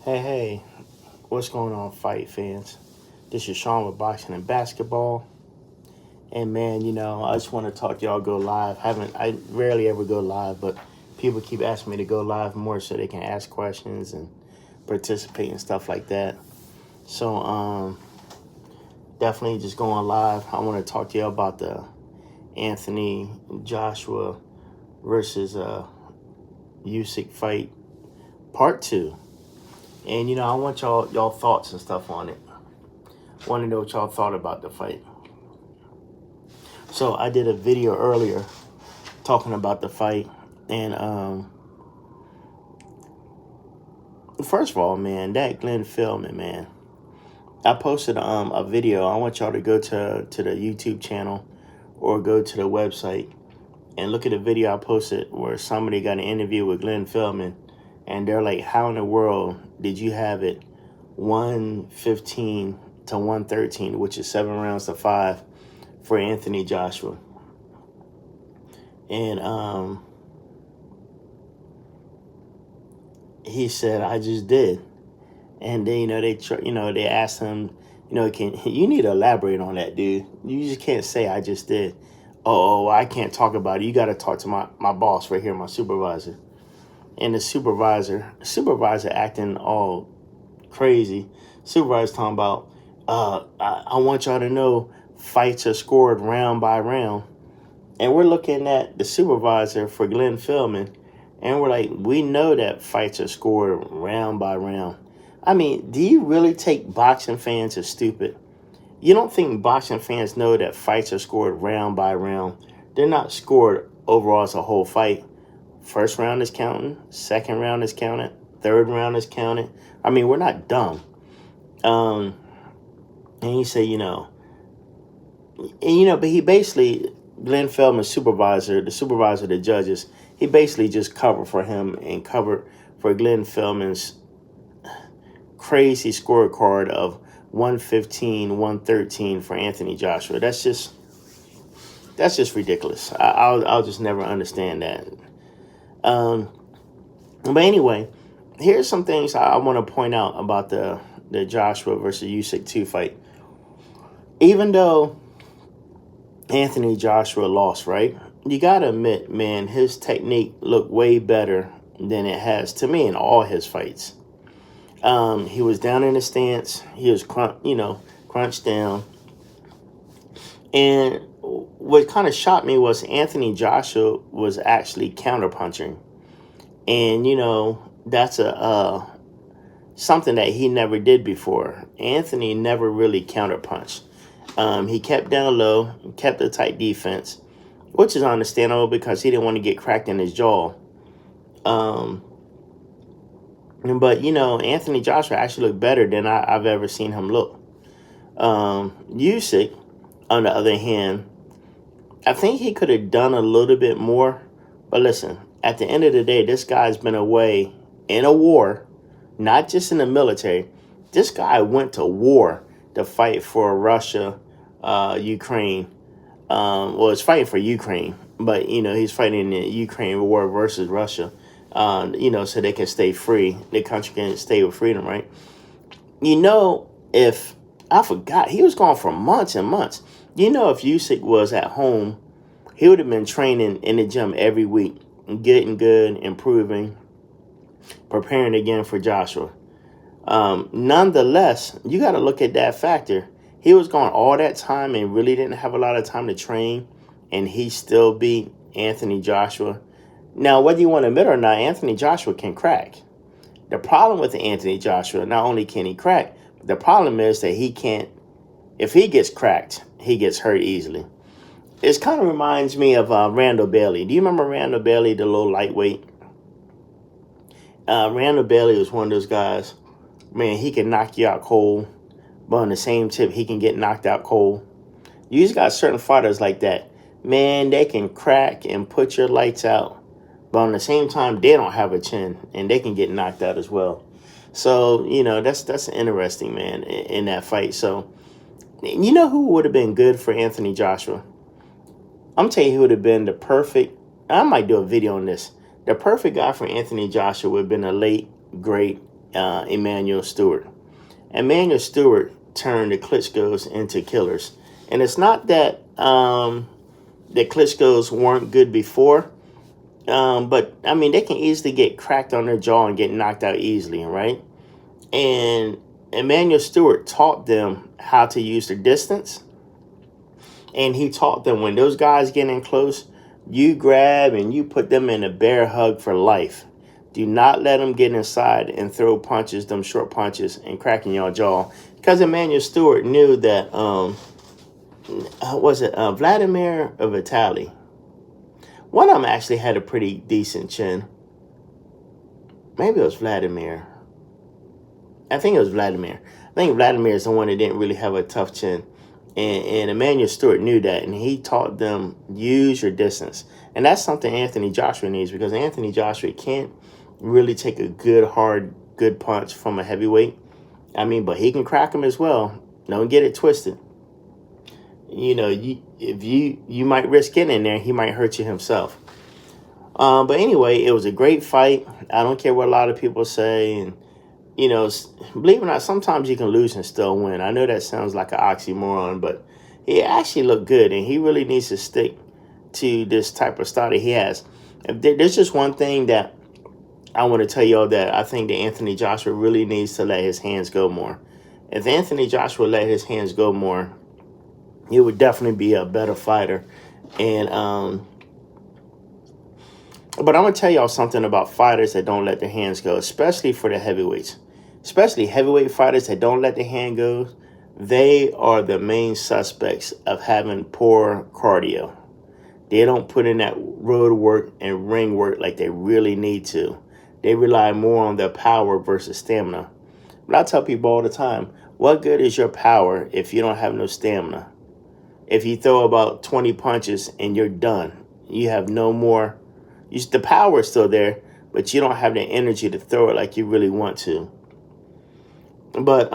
Hey, what's going on, fight fans? This is Sean with Boxing and Basketball. And man, I just want to talk to y'all go live. I rarely ever go live, but people keep asking me to go live more so they can ask questions and participate and stuff like that. So, definitely just going live. I want to talk to y'all about the Anthony Joshua versus Usyk fight, part 2. And I want y'all thoughts and stuff on it. Want to know what y'all thought about the fight. So I did a video earlier talking about the fight, and first of all, man, that Glenn Philman, man, I posted a video. I want y'all to go to the YouTube channel or go to the website and look at the video I posted where somebody got an interview with Glenn Philman, and they're like, how in the world did you have it 115 to 113, which is 7 rounds to 5 for Anthony Joshua? And he said, I just did. And then they asked him, you need to elaborate on that, dude. You just can't say I just did. Oh, I can't talk about it. You got to talk to my boss right here, my supervisor. And the supervisor acting all crazy. Supervisor talking about, I want y'all to know fights are scored round by round. And we're looking at the supervisor for Glenn Philman, and we're like, we know that fights are scored round by round. I mean, do you really take boxing fans as stupid? You don't think boxing fans know that fights are scored round by round? They're not scored overall as a whole fight. First round is counting, second round is counted, third round is counted. I mean, we're not dumb. And he said, but he basically, Glenn Feldman's supervisor, the supervisor of the judges, he basically just covered for him and covered for Glenn Feldman's crazy scorecard of 115, 113 for Anthony Joshua. That's just ridiculous. I'll just never understand that. But anyway, here's some things I want to point out about the Joshua versus Usyk 2 fight. Even though Anthony Joshua lost, right? You got to admit, man, his technique looked way better than it has to me in all his fights. He was down in the stance. He was, crunched down. And what kind of shocked me was Anthony Joshua was actually counterpunching. And, that's something that he never did before. Anthony never really counterpunched. He kept down low, kept a tight defense, which is understandable because he didn't want to get cracked in his jaw. But, Anthony Joshua actually looked better than I've ever seen him look. Usyk, on the other hand, I think he could have done a little bit more. But listen, at the end of the day, this guy's been away in a war, not just in the military. This guy went to war to fight for Russia, Ukraine. It's fighting for Ukraine, but, he's fighting in the Ukraine war versus Russia, so they can stay free. The country can stay with freedom, right? If I forgot, he was gone for months and months. If Usyk was at home, he would have been training in the gym every week, getting good, improving, preparing again for Joshua. Nonetheless, you got to look at that factor. He was gone all that time and really didn't have a lot of time to train, and he still beat Anthony Joshua. Now, whether you want to admit it or not, Anthony Joshua can crack. The problem with Anthony Joshua, not only can he crack, but the problem is that he can't, if he gets cracked, he gets hurt easily. It kind of reminds me of Randall Bailey. Do you remember Randall Bailey, the little lightweight? Randall Bailey was one of those guys, man, he can knock you out cold, but on the same tip, he can get knocked out cold. You just got certain fighters like that. Man, they can crack and put your lights out, but on the same time, they don't have a chin, and they can get knocked out as well. So, that's interesting, man, in that fight. So, who would have been good for Anthony Joshua? I'm telling you who would have been the perfect, I might do a video on this. The perfect guy for Anthony Joshua would have been a late, great Emmanuel Stewart. Emmanuel Stewart turned the Klitschko's into killers. And it's not that the Klitschko's weren't good before, but, I mean, they can easily get cracked on their jaw and get knocked out easily, right? And Emmanuel Stewart taught them how to use their distance. And he taught them when those guys get in close, you grab and you put them in a bear hug for life. Do not let them get inside and throw punches, them short punches, and cracking your jaw. Because Emmanuel Stewart knew that, Vladimir or Vitaly? One of them actually had a pretty decent chin. Maybe it was Vladimir. I think it was Vladimir. I think Vladimir is the one that didn't really have a tough chin. And Emmanuel Stewart knew that, and he taught them use your distance. And that's something Anthony Joshua needs, because Anthony Joshua can't really take a good punch from a heavyweight. I mean, but he can crack him as well. Don't get it twisted. You know, you might risk getting in there, he might hurt you himself. But anyway, it was a great fight. I don't care what a lot of people say, and you know, believe it or not, sometimes you can lose and still win. I know that sounds like an oxymoron, but he actually looked good, and he really needs to stick to this type of style that he has. There's just one thing that I want to tell y'all that I think that Anthony Joshua really needs to let his hands go more. If Anthony Joshua let his hands go more, he would definitely be a better fighter. And but I'm going to tell y'all something about fighters that don't let their hands go, especially for the heavyweights. Especially heavyweight fighters that don't let their hand go, they are the main suspects of having poor cardio. They don't put in that road work and ring work like they really need to. They rely more on their power versus stamina. But I tell people all the time, what good is your power if you don't have no stamina? If you throw about 20 punches and you're done, you have no more. The power is still there, but you don't have the energy to throw it like you really want to. But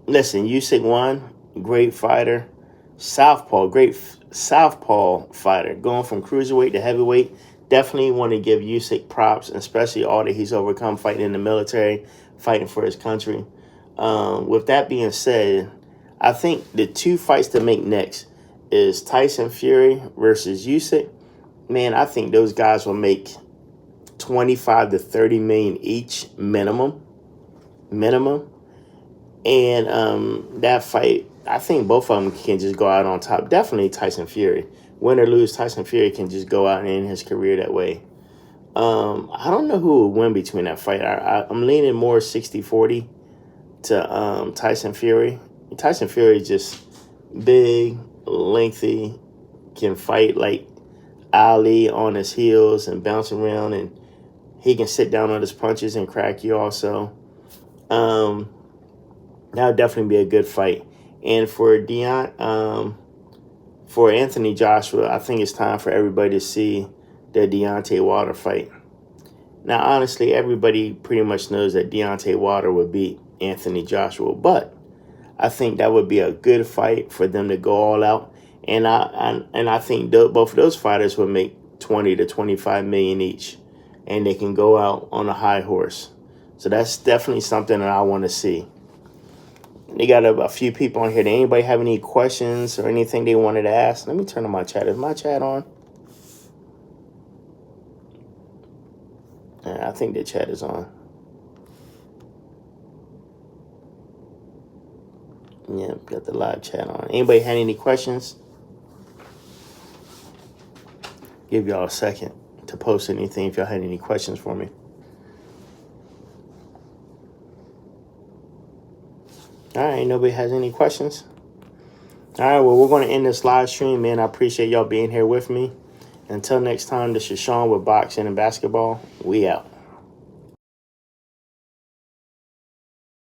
listen, Usyk won, great fighter, great southpaw fighter, going from cruiserweight to heavyweight. Definitely want to give Usyk props, especially all that he's overcome fighting in the military, fighting for his country. With that being said, I think the two fights to make next is Tyson Fury versus Usyk. Man, I think those guys will make 25 to 30 million each minimum. And that fight, I think both of them can just go out on top. Definitely Tyson Fury. Win or lose, Tyson Fury can just go out and end his career that way. I don't know who will win between that fight. I'm leaning more 60-40 to Tyson Fury. Tyson Fury is just big, lengthy, can fight like Ali on his heels and bounce around, and he can sit down on his punches and crack you also. That would definitely be a good fight. And for Anthony Joshua, I think it's time for everybody to see the Deontay Wilder fight. Now, honestly, everybody pretty much knows that Deontay Wilder would beat Anthony Joshua, but I think that would be a good fight for them to go all out. And I think both of those fighters would make 20 to 25 million each, and they can go out on a high horse. So that's definitely something that I want to see. They got a few people on here. Did anybody have any questions or anything they wanted to ask? Let me turn on my chat. Is my chat on? Yeah, I think the chat is on. Yeah, got the live chat on. Anybody had any questions? Give y'all a second to post anything if y'all had any questions for me. All right, nobody has any questions? All right, well, we're going to end this live stream, man. I appreciate y'all being here with me. Until next time, this is Sean with Boxing and Basketball. We out.